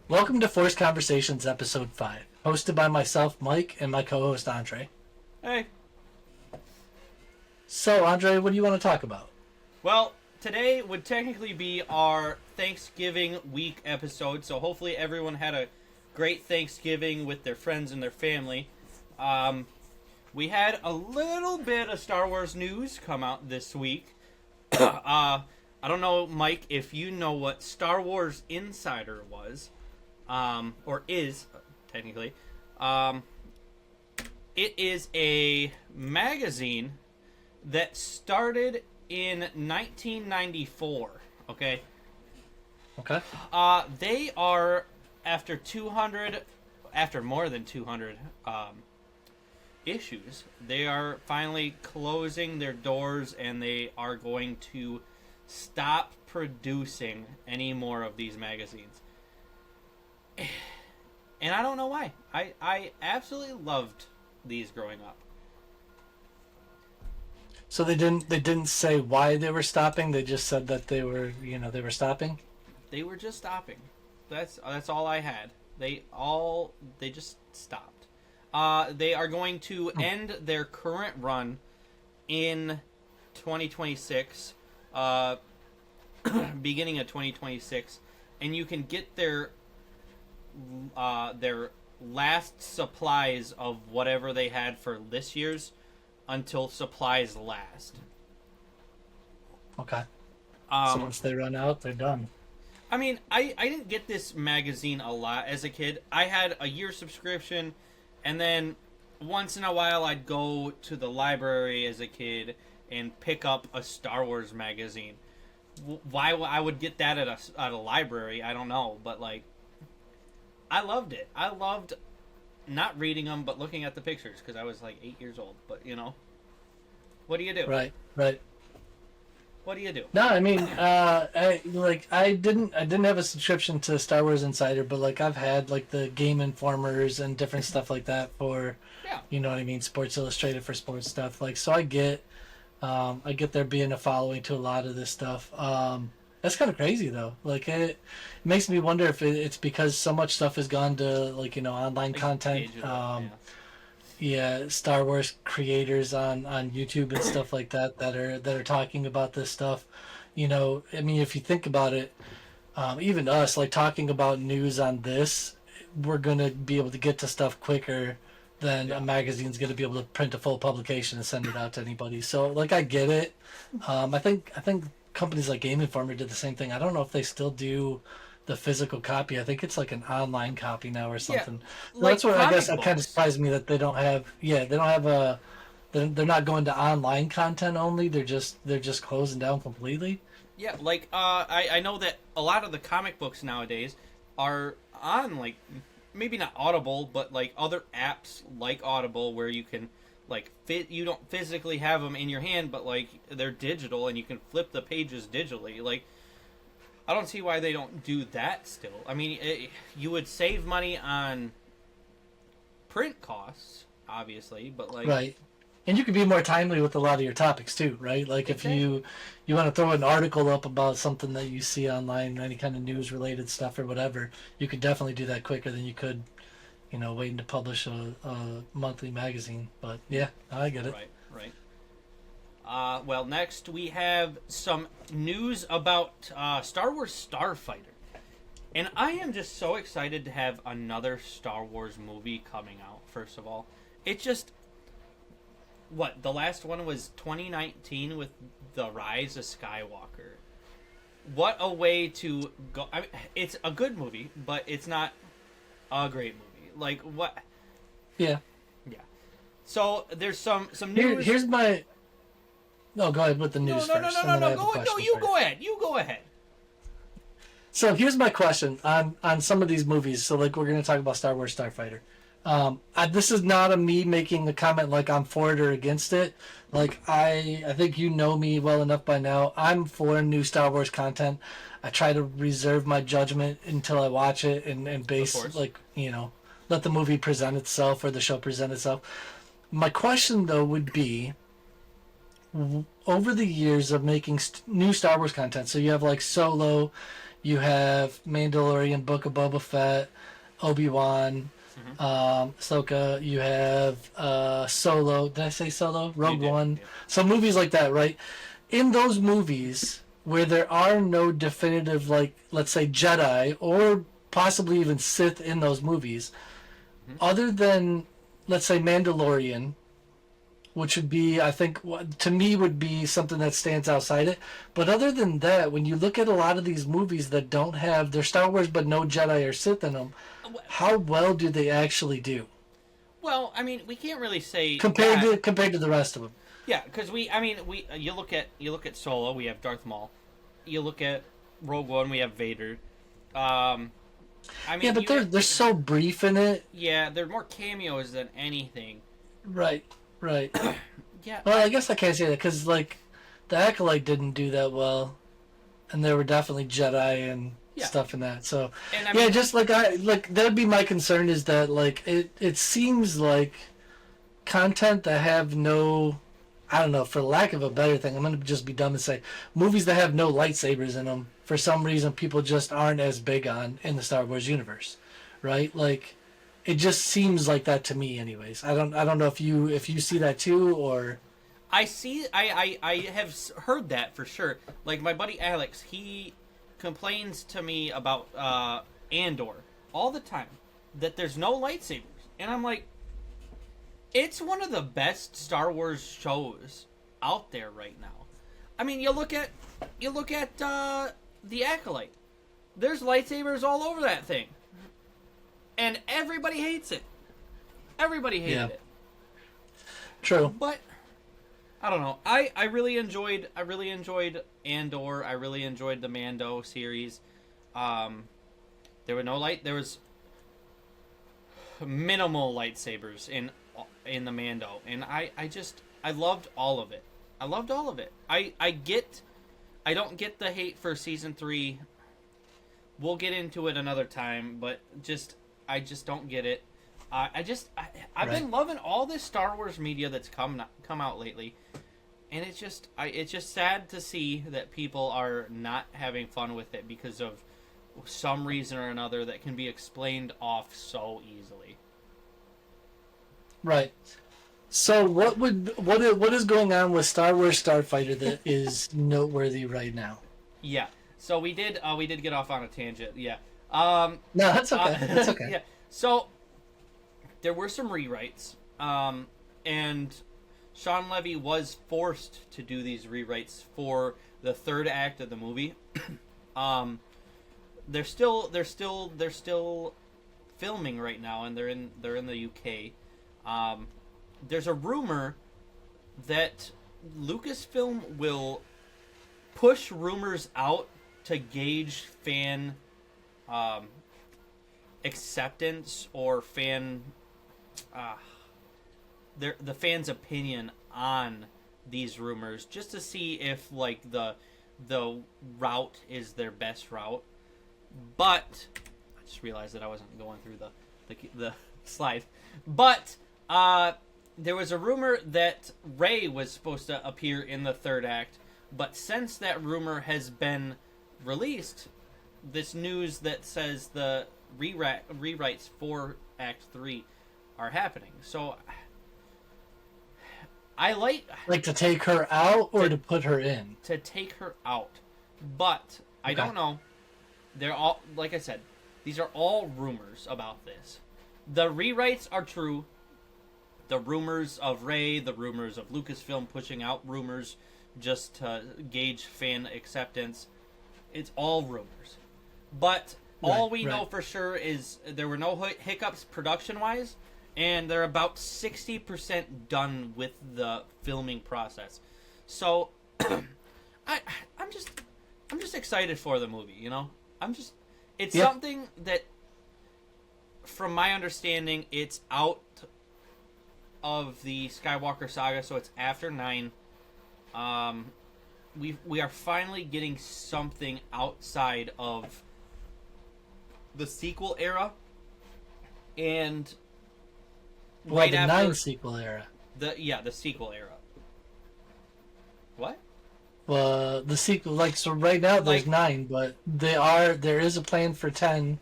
Welcome to Forced Conversations, Episode 5, hosted by myself, Mike, and my co-host, Andre. Hey. So, Andre, what do you want to talk about? Well, today would technically be our Thanksgiving week episode, so hopefully everyone had a great Thanksgiving with their friends and their family. We had a little bit of Star Wars news come out this week. I don't know, Mike, if you know what Star Wars Insider was, or is, technically. It is a magazine that started in 1994, okay? Okay. They are, after more than 200 issues, they are finally closing their doors and they are going to stop producing any more of these magazines. And I don't know why. I absolutely loved these growing up. So they didn't say why they were stopping. They just said that they were stopping. They were just stopping. That's all I had. They just stopped. They are going to end their current run in 2026, beginning of 2026, and you can get their last supplies of whatever they had for this year's until supplies last. Okay. So once they run out, they're done. I mean, I didn't get this magazine a lot as a kid. I had a year subscription, and then once in a while I'd go to the library as a kid and pick up a Star Wars magazine. Why I would get that at a library, I don't know, but like, I loved it. I loved not reading them, but looking at the pictures because I was like 8 years old. But you know, what do you do? Right. What do you do? No, I mean, I didn't have a subscription to Star Wars Insider, but like I've had like the Game Informers and different stuff like that for, Yeah. you know what I mean, Sports Illustrated for sports stuff. Like, so I get there being a following to a lot of this stuff. That's kind of crazy though. Like it makes me wonder if it's because so much stuff has gone to like, you know, online Like content. digital, Yeah, Star Wars creators on YouTube and stuff like that that are talking about this stuff. You know, I mean, if you think about it, even us like talking about news on this, we're gonna be able to get to stuff quicker than a magazine's gonna be able to print a full publication and send it out to anybody. So like, I get it. I think companies like Game Informer did the same thing. I don't know if they still do the physical copy. I think it's like an online copy now or something. So like that's what I guess comic it kind of books. surprised me that they don't have. Yeah, they don't have a. They're not going to online content only. They're just closing down completely. Yeah, like I know that a lot of the comic books nowadays are on like maybe not Audible, but like other apps like Audible where you can like you don't physically have them in your hand, but like they're digital and you can flip the pages digitally. Like I don't see why they don't do that still. I mean, you would save money on print costs, obviously, but like Right. And you could be more timely with a lot of your topics too, right? Like if exactly. you want to throw an article up about something that you see online, any kind of news related stuff or whatever, you could definitely do that quicker than you could, you know, waiting to publish a monthly magazine. But yeah, I get it. Right. Well, next we have some news about Star Wars Starfighter. And I am just so excited to have another Star Wars movie coming out, first of all. It just. What? The last one was 2019 with The Rise of Skywalker. What a way to go. I mean, it's a good movie, but it's not a great movie. Like, what? Yeah. Yeah. So, there's some news. Here's my. No, go ahead with the news first. And then I have a question You for go ahead. You go ahead. So here's my question on some of these movies. So like we're going to talk about Star Wars Starfighter. This is not a me making a comment like I'm for it or against it. Like I think you know me well enough by now. I'm for new Star Wars content. I try to reserve my judgment until I watch it and Of base course. like, you know, let the movie present itself or the show present itself. My question though would be, over the years of making new Star Wars content, so you have like Solo, You have Mandalorian, Book of Boba Fett, Obi-Wan, Hmm. Ahsoka. You have Solo. Did I say Solo? You Rogue did, One. yeah. So movies like that, right? In those movies where there are no definitive, like, let's say Jedi or possibly even Sith in those movies, Hmm. other than, let's say, Mandalorian, which would be, I think, to me, would be something that stands outside it. But other than that, when you look at a lot of these movies that don't have, they're Star Wars but no Jedi or Sith in them, how well do they actually do Well, I mean, we can't really say compared that. to compared to the rest of them? Yeah, because I mean, you look at Solo, we have Darth Maul. You look at Rogue One, we have Vader. Um, I Yeah, mean, but you, they're so brief in it. yeah, they're more cameos than anything. Right, right. Yeah, Well, I guess I can't say that because like the Acolyte didn't do that well, and there were definitely Jedi and yeah, stuff in that. So and I yeah, mean, just like I like that'd be my concern is that like it seems like content that have no, I don't know, for lack of a better thing, I'm gonna just be dumb and say movies that have no lightsabers in them. For some reason, people just aren't as big on in the Star Wars universe, right? Like, it just seems like that to me, anyways. I don't know if you see that too, or I see, I have heard that for sure. Like my buddy Alex, he complains to me about Andor all the time that there's no lightsabers, and I'm like, it's one of the best Star Wars shows out there right now. I mean, you look at the Acolyte. There's lightsabers all over that thing, and everybody hates it. Everybody hated yeah, it. true, But I don't know. I really enjoyed Andor. I really enjoyed the Mando series. Um, there were no light. There was minimal lightsabers in the Mando, and I loved all of it. I loved all of it. I don't get the hate for season 3. We'll get into it another time, but I just don't get it. I've right. been loving all this Star Wars media that's come out lately, and it's just sad to see that people are not having fun with it because of some reason or another that can be explained off so easily. Right. So what is going on with Star Wars Starfighter that is noteworthy right now? Yeah. So we did get off on a tangent. Yeah. Um. No, that's okay. That's okay. Yeah. So there were some rewrites. And Sean Levy was forced to do these rewrites for the third act of the movie. um. They're still filming right now, and they're in the UK. There's a rumor that Lucasfilm will push rumors out to gauge fan um, acceptance or fan uh, the fans' opinion on these rumors, just to see if like the route is their best route. But I just realized that I wasn't going through the slide. But there was a rumor that Rey was supposed to appear in the third act, but since that rumor has been released, this news that says the rewrites for Act 3 are happening. So I Like to take her out or to, to put her in? to take her out, but I Okay. don't know. They're all, like I said, these are all rumors about this. The rewrites are true. The rumors of Rey, the rumors of Lucasfilm pushing out rumors just to gauge fan acceptance, it's all rumors. But all we know Right. for sure is there were no hiccups production wise, and they're about 60% done with the filming process. So I I'm just excited for the movie, you know? It's Yep. something that from my understanding it's out of the Skywalker saga, so it's after 9. Um we are finally getting something outside of the sequel era, and Well, right the after 9 sequel era. the sequel era. What? The sequel, like, so right now there's Like, 9, but there is a plan for 10,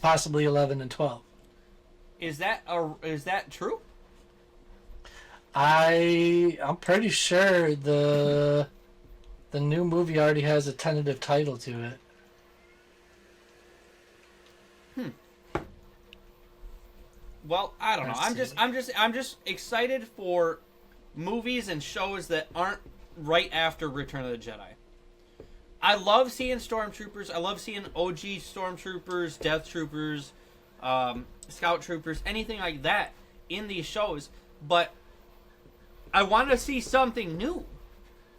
possibly 11 and 12. is that true? I'm pretty sure the new movie already has a tentative title to it. Hmm. Well, I don't know. Let's see. I'm just excited for movies and shows that aren't right after Return of the Jedi. I love seeing stormtroopers. I love seeing OG stormtroopers, death troopers, scout troopers, anything like that in these shows. But I want to see something new.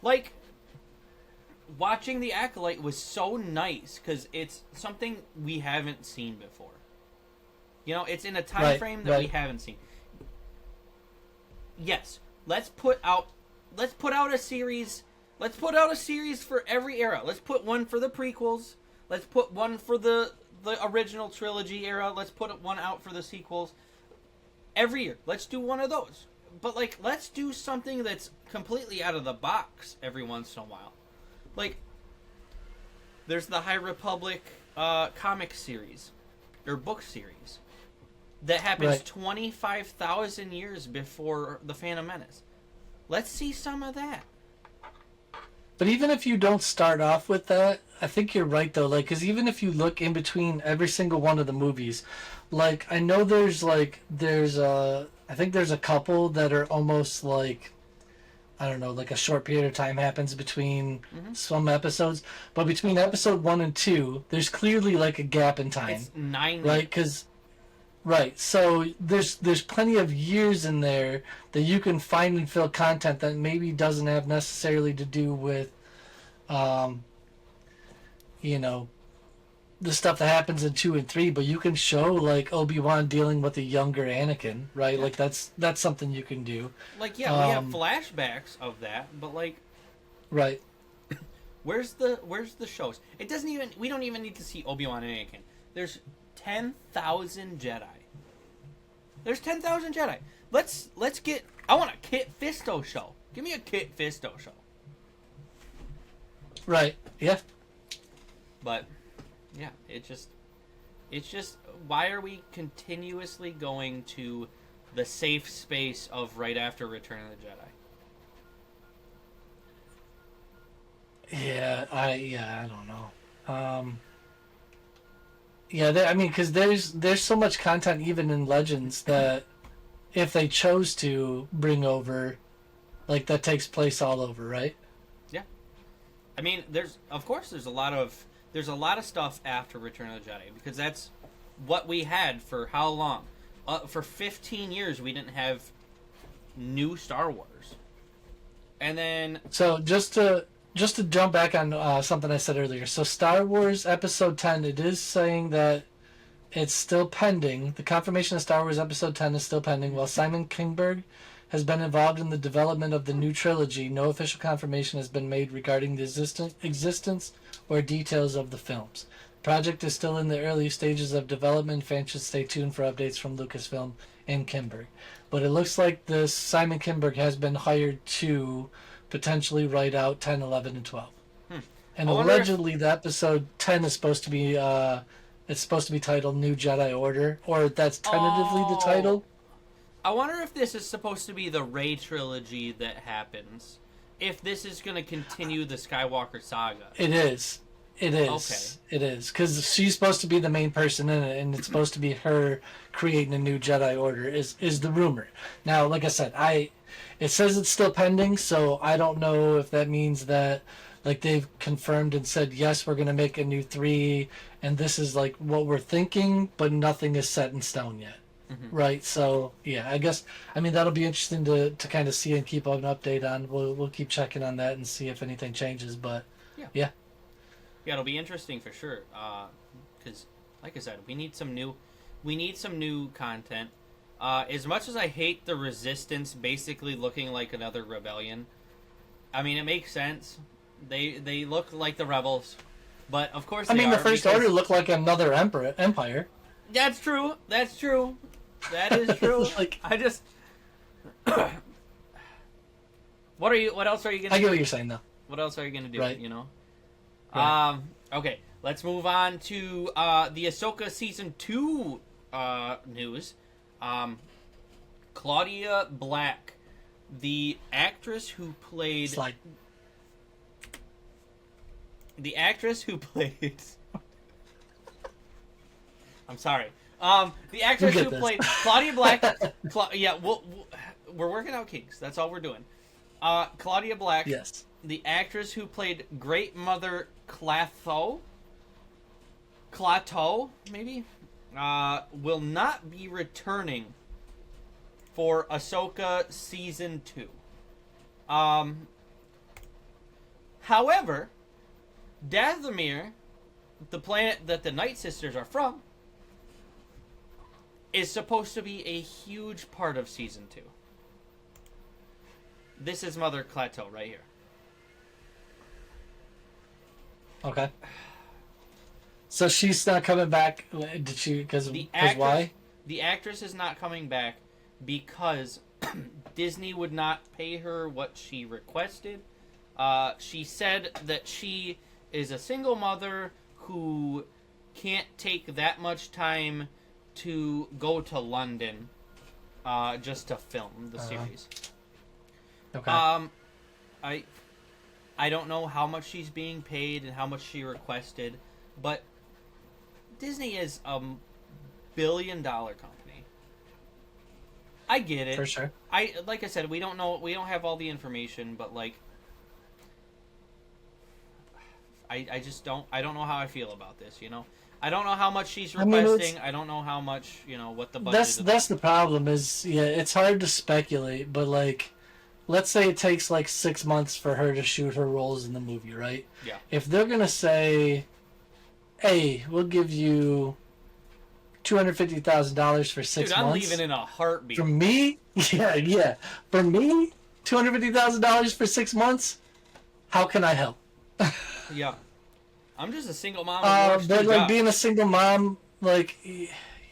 Like, watching The Acolyte was so nice because it's something we haven't seen before. You know, it's in a time frame that we haven't seen. Yes, let's put out a series. Let's put out a series for every era. Let's put one for the prequels. Let's put one for the original trilogy era. Let's put one out for the sequels. Every year, let's do one of those. But like, let's do something that's completely out of the box every once in a while. Like, there's the High Republic comic series or book series that happens 25,000 years before the Phantom Menace. Let's see some of that. But even if you don't start off with that, I think you're right though. Like, because even if you look in between every single one of the movies, like I know I think there's a couple that are almost like, I don't know, like a short period of time happens between some episodes, but between episode 1 and 2, there's clearly like a gap in time. It's 9 right? years. Because right, so there's plenty of years in there that you can find and fill content that maybe doesn't have necessarily to do with, um, you know, the stuff that happens in 2 and 3, but you can show like Obi-Wan dealing with a younger Anakin, right? Yeah. Like that's something you can do. Like, yeah, we have flashbacks of that, but like, Right. where's the shows? It doesn't even we don't even need to see Obi-Wan and Anakin. There's 10,000 Jedi. There's 10,000 Jedi. Let's get. I want a Kit Fisto show. Give me a Kit Fisto show. Right. Yeah. But yeah, it's just why are we continuously going to the safe space of right after Return of the Jedi? I don't know. I mean, because there's so much content even in Legends that if they chose to bring over, like that takes place all over, right? Yeah, I mean, there's a lot of stuff after Return of the Jedi because that's what we had for how long? For 15 years, we didn't have new Star Wars, and then So just to jump back on something I said earlier. So Star Wars Episode 10, it is saying that it's still pending. The confirmation of Star Wars Episode 10 is still pending. While Simon Kinberg has been involved in the development of the new trilogy, no official confirmation has been made regarding the existence or details of the films. The project is still in the early stages of development. Fans should stay tuned for updates from Lucasfilm and Kinberg. But it looks like this Simon Kinberg has been hired to potentially write out 10, 11, and 12. And allegedly, the episode 10 is supposed to be it's supposed to be titled New Jedi Order, or that's tentatively the title. I wonder if this is supposed to be the Rey trilogy that happens. If this is going to continue the Skywalker saga. It is. It is. Okay. It is. Because she's supposed to be the main person in it, and it's supposed to be her creating a new Jedi Order, is the rumor. Now, like I said, it says it's still pending, so I don't know if that means that like they've confirmed and said, yes, we're going to make a new 3, and this is like what we're thinking, but nothing is set in stone yet. Right, so yeah, I guess that'll be interesting to kind of see and keep an update on. We'll keep checking on that and see if anything changes. But yeah, it'll be interesting for sure. Because, like I said, we need some new content. As much as I hate the Resistance basically looking like another rebellion, I mean it makes sense. They look like the rebels, but of course the First Order looked like another empire. That's true. That is true. Like, I just. What else are you gonna? I get what you're saying though. What else are you gonna do? Right. You know. Right. Okay, let's move on to the Ahsoka season 2 news. Claudia Black, the actress who played Slide. the actress who played. I'm sorry. The You actress get who this. played Claudia Black. Yeah, we're working out kinks. That's all we're doing. Claudia Black, Yes. the actress who played Great Mother Clato, maybe, will not be returning for Ahsoka season 2. However, Dathomir, the planet that the Night Sisters are from, is supposed to be a huge part of season 2. This is Mother Clato right here. Okay. So she's not coming back. Did she? Because why? The actress is not coming back because Disney would not pay her what she requested. She said that she is a single mother who can't take that much time to go to London just to film the series. Okay. I don't know how much she's being paid and how much she requested, but Disney is a billion-dollar company. I get it. For sure. Like I said, we don't know. We don't have all the information, but like, I just don't. I don't know how I feel about this. You know, I don't know how much she's requesting. I don't know how much. You know what the budget is. That's the problem. Is it's hard to speculate, but like, let's say it takes like 6 months for her to shoot her roles in the movie, right? Yeah. If they're gonna say, "Hey, we'll give you $250,000 for 6 Dude, I'm months," leaving in a heartbeat. for me, yeah, for me, $250,000 for 6 months. How can I help? Yeah. I'm just a single mom who works But two like jobs. being a single mom, like,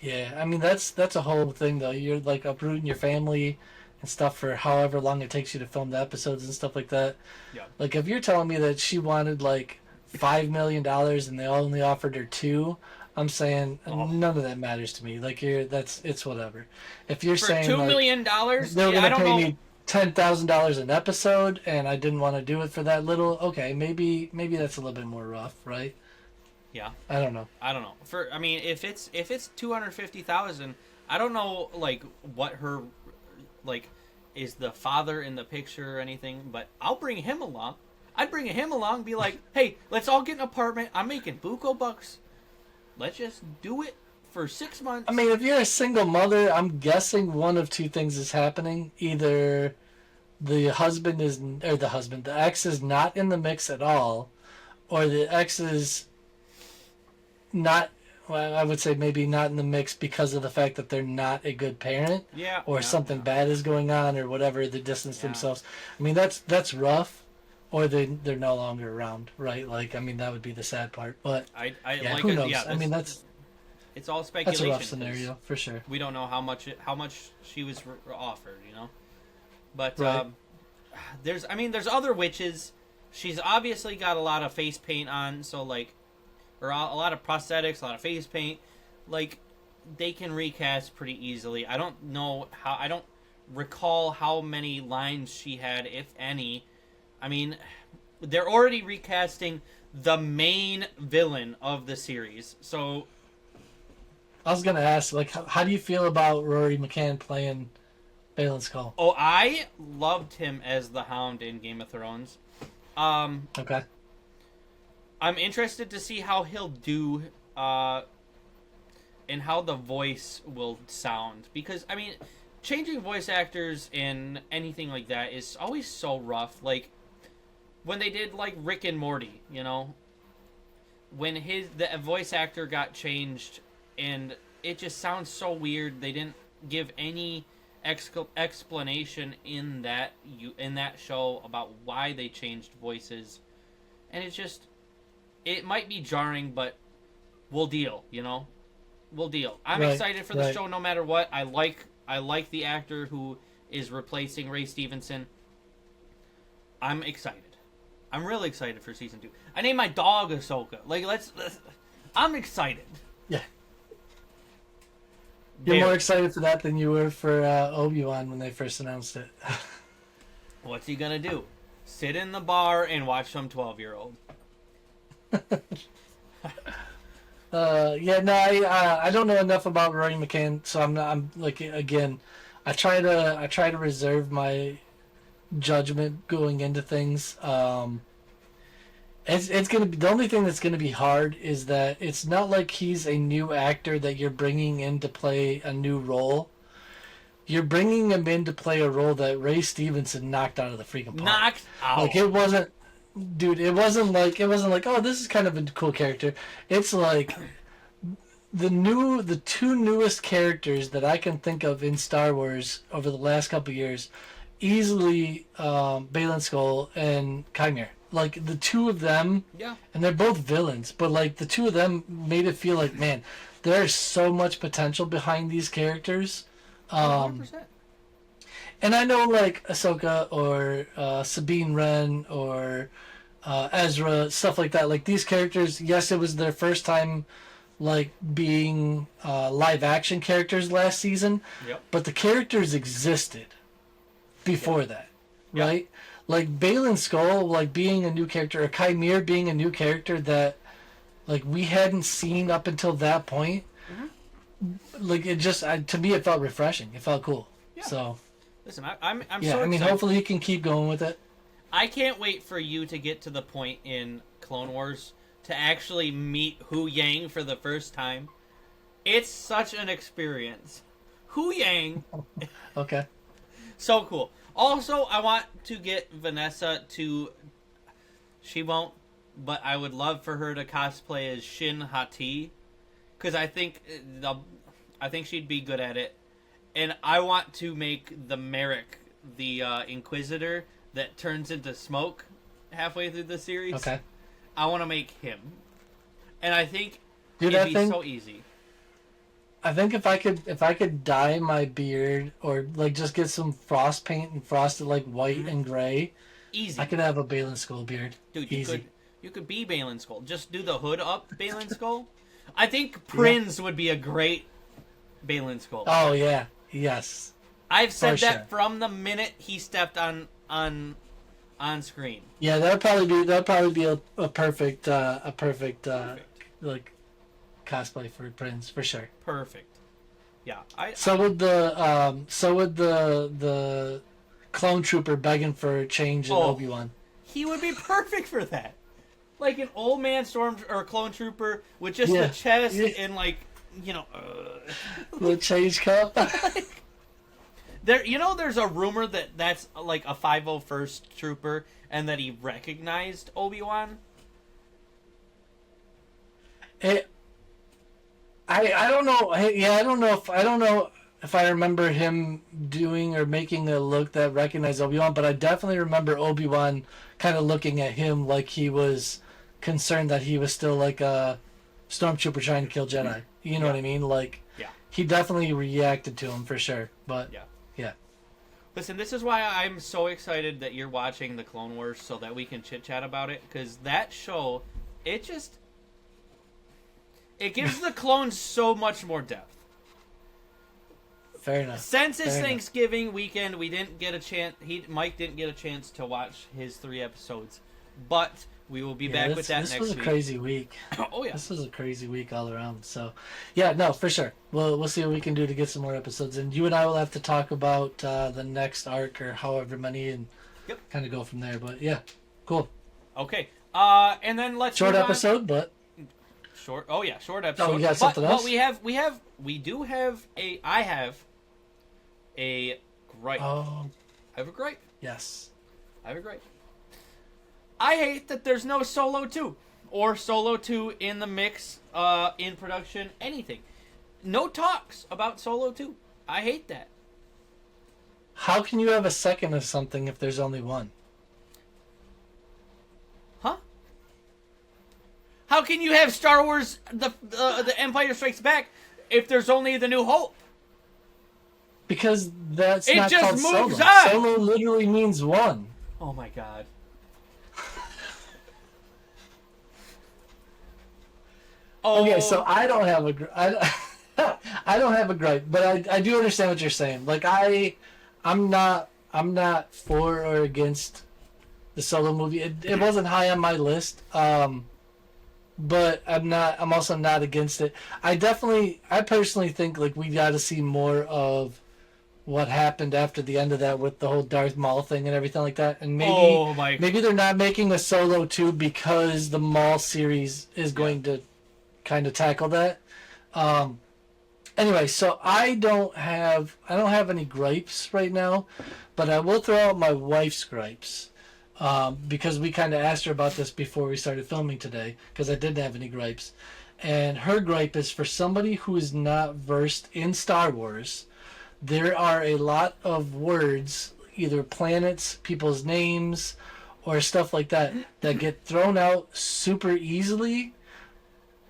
yeah, I mean that's a whole thing though. You're like uprooting your family and stuff for however long it takes you to film the episodes and stuff like that. Yeah. Like if you're telling me that she wanted like $5 million and they only offered her two, I'm saying none of that matters to me. Like it's whatever. If you're For saying $2 like, million, they were yeah, I gonna don't pay know. me $10,000 an episode and I didn't want to do it for that little, okay, maybe that's a little bit more rough, right? Yeah. I don't know. I mean, if it's $250,000, I don't know like what her like is the father in the picture or anything, but I'll bring him along. I'd bring him along, be like, hey, let's all get an apartment. I'm making buco bucks. Let's just do it for 6 months. I mean, if you're a single mother, I'm guessing one of two things is happening. Either the ex is not in the mix at all, or the ex is not, well, I would say maybe not in the mix because of the fact that they're not a good parent, Yeah. or something bad is going on, or whatever, they distance themselves. I mean, that's rough, or they're no longer around, right? Like, I mean, that would be the sad part. But like who knows? Yeah, I mean, it's all that's speculation. a rough scenario for sure. We don't know how much she was offered, you know. But Right. there's other witches. She's obviously got a lot of face paint on, so like, or a lot of prosthetics, a lot of face paint. Like, they can recast pretty easily. I don't know how. I don't recall how many lines she had, if any. I mean, they're already recasting the main villain of the series, so. I was gonna ask, like, how do you feel about Rory McCann playing Balin Skull? Oh, I loved him as the Hound in Game of Thrones. Okay. I'm interested to see how he'll do, and how the voice will sound. Because, I mean, changing voice actors in anything like that is always so rough. Like, when they did, like, Rick and Morty, you know? When the voice actor got changed, and it just sounds so weird. They didn't give any explanation in that show about why they changed voices, and it might be jarring, but we'll deal, you know. We'll deal. I'm excited for the show no matter what. I like the actor who is replacing Ray Stevenson. I'm excited. I'm really excited for season 2. I named my dog Ahsoka. Like, let's I'm excited. Yeah. You're Very. more excited for that than you were for Obi-Wan when they first announced it. What's he gonna do? Sit in the bar and watch some 12-year-old. Yeah, no, I don't know enough about Rory McCann, so I'm like, again, I try to reserve my judgment going into things. It's gonna be, the only thing that's gonna be hard is that it's not like he's a new actor that you're bringing in to play a new role. You're bringing him in to play a role that Ray Stevenson knocked out of the freaking park. Knocked out. Like, it wasn't, dude. It wasn't like oh, this is kind of a cool character. It's like the two newest characters that I can think of in Star Wars over the last couple of years, easily Baylan Skoll and Chimera. Like, the two of them, Yeah. and they're both villains, but like the two of them made it feel like, man, there's so much potential behind these characters. 100%. And I know, like, Ahsoka or Sabine Wren or Ezra, stuff like that. Like, these characters, yes, it was their first time, like, being live action characters last season, Yep. but the characters existed before that, Yep. right? Like, Baylan Skoll, like, being a new character, or Chimera being a new character that, like, we hadn't seen up until that point. Like, it just, to me, it felt refreshing. It felt cool. Yeah. So, Listen, I'm yeah, so I mean, excited. hopefully he can keep going with it. I can't wait for you to get to the point in Clone Wars to actually meet Hu Yang for the first time. It's such an experience. Hu Yang, Okay. so cool. Also, I want to get Vanessa to. She won't, but I would love for her to cosplay as Shin Hati, because I think she'd be good at it. And I want to make the Merrick the Inquisitor that turns into smoke halfway through the series. Okay. I want to make him, and I think Dude, it'd be so easy. I think if I could dye my beard or like just get some frost paint and frost it like white and gray, Easy, I could have a Baylan Skoll beard. dude. Easy. You could be Baylan Skoll. Just do the hood up, Baylan Skoll. I think Prinz would be a great Baylan Skoll. Oh yeah. Yes. I've said for that sure. from the minute he stepped on screen. Yeah, that'd probably be a perfect like cosplay for Prince for sure. Perfect. Yeah. So would the clone trooper begging for a change in Obi-Wan. He would be perfect for that. Like an old man storm or clone trooper with just the chest and like, The change cup. there's a rumor that that's like a 501st trooper and that he recognized Obi-Wan. I don't know. I don't know if I remember him doing or making a look that recognized Obi-Wan, but I definitely remember Obi-Wan kind of looking at him like he was concerned that he was still like a stormtrooper trying to kill Jedi. You know what I mean? Like, he definitely reacted to him for sure. But yeah. Listen, this is why I'm so excited that you're watching the Clone Wars so that we can chit chat about it, because that show, it gives the clones so much more depth. Fair enough. Since it's Thanksgiving weekend, we didn't get a chance. Mike didn't get a chance to watch his 3 episodes, but we will be back with that next week. This was a crazy week. Oh yeah, this was a crazy week all around. So, yeah, no, for sure. We'll see what we can do to get some more episodes, and you and I will have to talk about the next arc or however many, and kind of go from there. But yeah, cool. Okay. And then let's short episode, but short. Oh yeah, short episode. Oh, we got something else. But I have a gripe. Oh. I have a gripe. Yes. I have a gripe. I hate that there's no Solo 2 or Solo 2 in the mix, in production, anything. No talks about Solo 2. I hate that. How can you have a second of something if there's only one? Huh? How can you have Star Wars the Empire Strikes Back if there's only the New Hope? Because that's it not just called moves Solo. on. Solo literally means one. Oh my god. Okay, so Oh, I don't have a I don't have a gripe, but I do understand what you're saying. Like I'm not for or against the Solo movie. It wasn't high on my list. But I'm also not against it. I personally think like we got to see more of what happened after the end of that with the whole Darth Maul thing and everything like that. And oh, Mike. maybe they're not making a Solo 2 because the Maul series is Yeah. going to kind of tackle that. Um, anyway, so I don't have any gripes right now, but I will throw out my wife's gripes. Because we kind of asked her about this before we started filming today, because I didn't have any gripes. And her gripe is for somebody who is not versed in Star Wars, there are a lot of words, either planets, people's names, or stuff like that, that get thrown out super easily,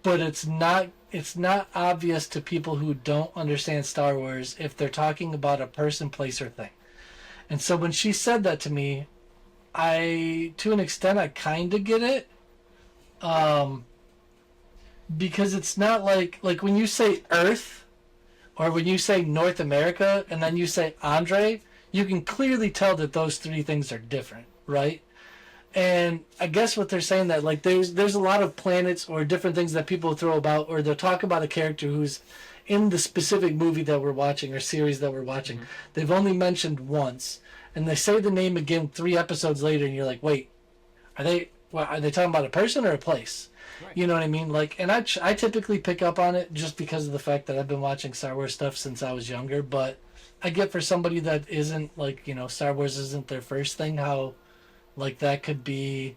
but it's not obvious to people who don't understand Star Wars if they're talking about a person, place, or thing. And so when she said that to me, to an extent, I kind of get it. Um, because it's not like when you say Earth or when you say North America and then you say Andre, you can clearly tell that those three things are different, right? And I guess what they're saying that like there's a lot of planets or different things that people throw about, or they'll talk about a character who's in the specific movie that we're watching or series that we're watching. Mm-hmm. They've only mentioned once, and they say the name again 3 episodes later, and you're like, wait, are they talking about a person or a place? Right. You know what I mean? Like, and I typically pick up on it just because of the fact that I've been watching Star Wars stuff since I was younger. But I get for somebody that isn't like Star Wars isn't their first thing, how like that could be.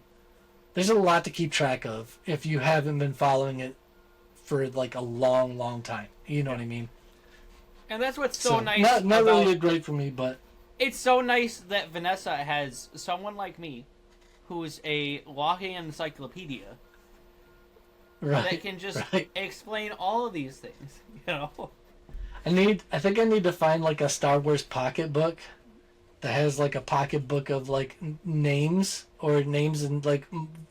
There's a lot to keep track of if you haven't been following it for like a long, long time. You know what I mean? And that's what's so nice not about really great for me, but it's so nice that Vanessa has someone like me who's a walking encyclopedia right, that can just right. explain all of these things, you know? I think I need to find like a Star Wars pocketbook that has like a pocketbook of like names or names and like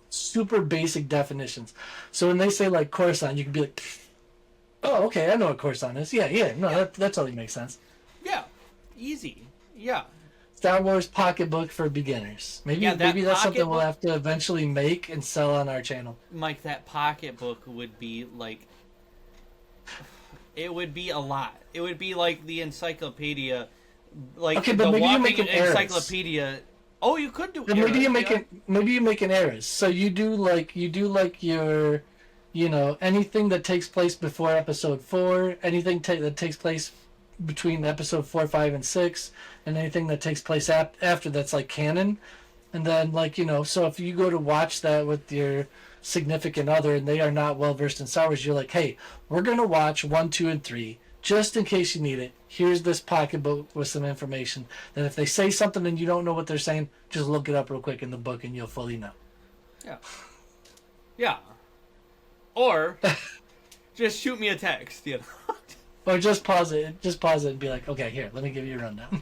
super basic definitions. So when they say like Coruscant, you can be like, oh, okay, I know what Coruscant is. Yeah, yeah, no, that totally makes sense. Yeah. Easy. Yeah. Star Wars pocketbook for beginners. Yeah, that Maybe that's something we'll pocketbook, have to eventually make and sell on our channel. Mike, that pocketbook would be like, it would be a lot. It would be like the encyclopedia, like Okay, the but maybe you walking make an eras. encyclopedia. Oh, you could do Then eras, yeah. maybe you make an eras. So you do like your, anything that takes place before episode 4, anything that takes place between episode 4, 5, and 6, and anything that takes place after that's like canon. And then so if you go to watch that with your significant other and they are not well versed in Star Wars, you're like, hey, we're gonna watch 1, 2, and 3 just in case you need it. Here's this pocketbook with some information. Then if they say something and you don't know what they're saying, just look it up real quick in the book and you'll fully know. Yeah. Yeah. Or just shoot me a text, you know. Or just pause it and be like, okay, here, let me give you a rundown.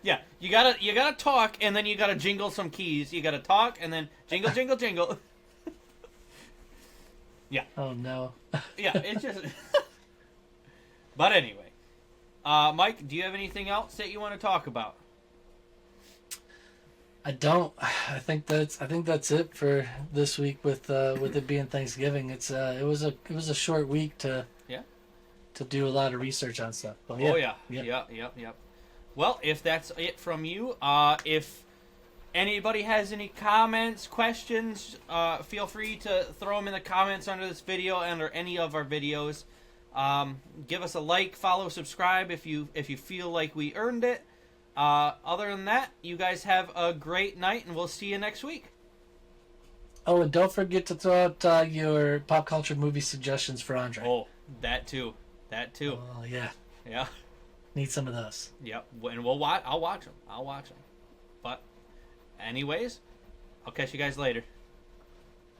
Yeah, you gotta talk, and then you gotta jingle some keys. You gotta talk, and then jingle, jingle, jingle. Yeah, Oh no. yeah, it's just. But anyway, Mike, do you have anything else that you want to talk about? I don't. I think that's it for this week with it being Thanksgiving. It was a short week to Yeah. do a lot of research on stuff. But Oh yeah. Yep. Well, if that's it from you, if anybody has any comments, questions, feel free to throw them in the comments under this video and or any of our videos. Give us a like, follow, subscribe if you feel like we earned it. Other than that, you guys have a great night, and we'll see you next week. Oh, and don't forget to throw out your pop culture movie suggestions for Andre. Oh, that too. Oh yeah, Yeah. need some of those. Yep. And we'll watch. I'll watch them. But, anyways, I'll catch you guys later.